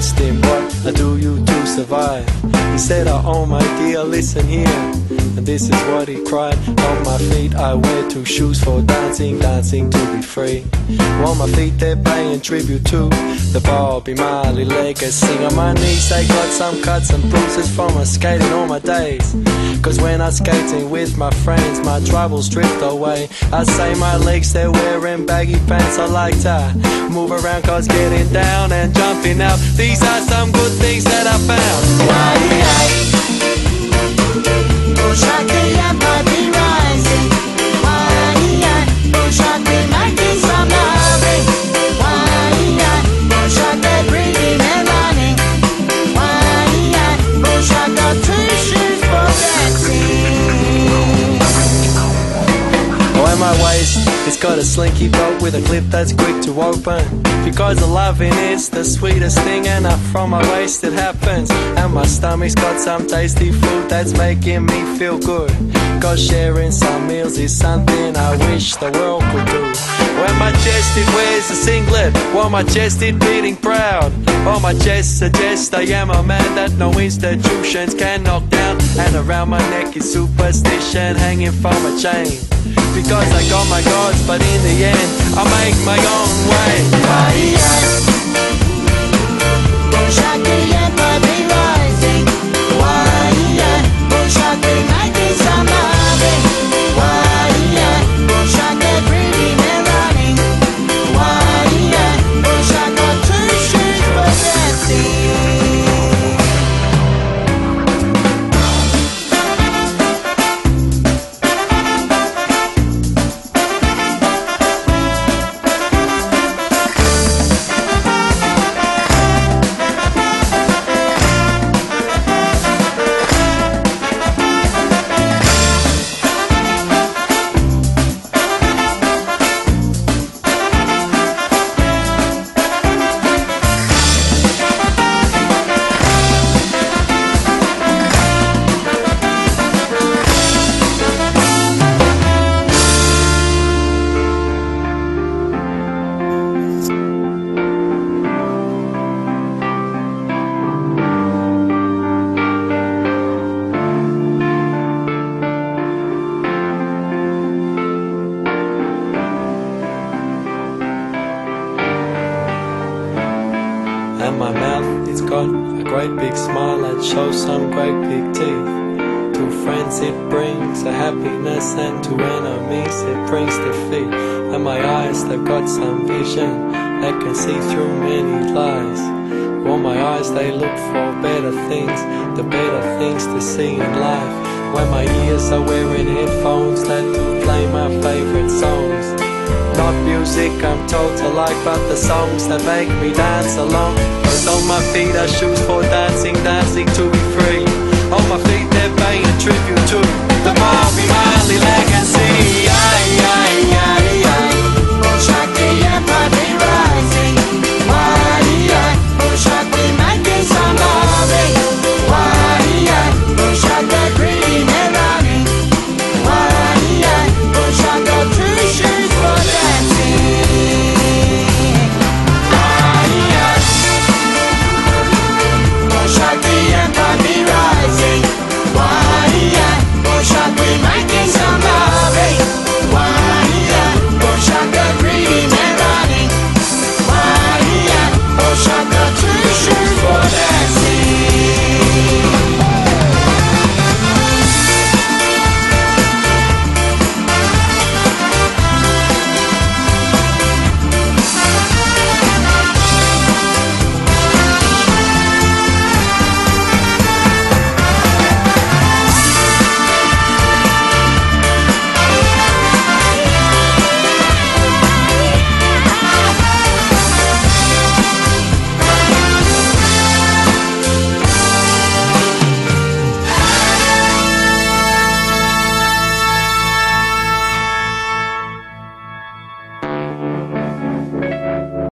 asked him, what do you to survive? He said, oh my dear, listen here. And this is what he cried: on my feet I wear 2 shoes for dancing, dancing to be free. On my feet they're paying tribute to the Bobby Marley legacy. On my knees they got some cuts and bruises from my skating all my days. Cause when I'm skating with my friends, my troubles drift away. I say my legs, they're wearing baggy pants. I like to move around cause getting down and jumping out, these are some good things that I found. Shakti Empire be rising. Shakti making some loving. Shakti breathing and running. Shakti 2 shoes for dancing. Oh, and my waist, it's got a slinky belt with a clip that's quick to open. Because the loving is the sweetest thing, and up from my waist it happens. And my stomach's got some tasty food that's making me feel good. Cause sharing some meals is something I wish the world could do. When my chest it wears a singlet, while my chest it beating proud. On my chest suggests I am a man that no institutions can knock down. And around my neck is superstition hanging from a chain. Because I got my gods, but in the end I make my own way. Shakti Empire be rising. Shakti making some loving. Shakti breathing and running. Shakti 2 shoes for dancing. And my mouth, it's got a great big smile that shows some great big teeth. To friends it brings a happiness, and to enemies it brings defeat. And my eyes, they've got some vision that can see through many lies. Well, my eyes, they look for better things, the better things to see in life. When my ears are wearing headphones that do play my favorite songs. Not music I'm told to like, but the songs that make me dance along. Cause on my feet are shoes for dancing, dancing to be free. On my feet they're paying tribute to the Bobby Marley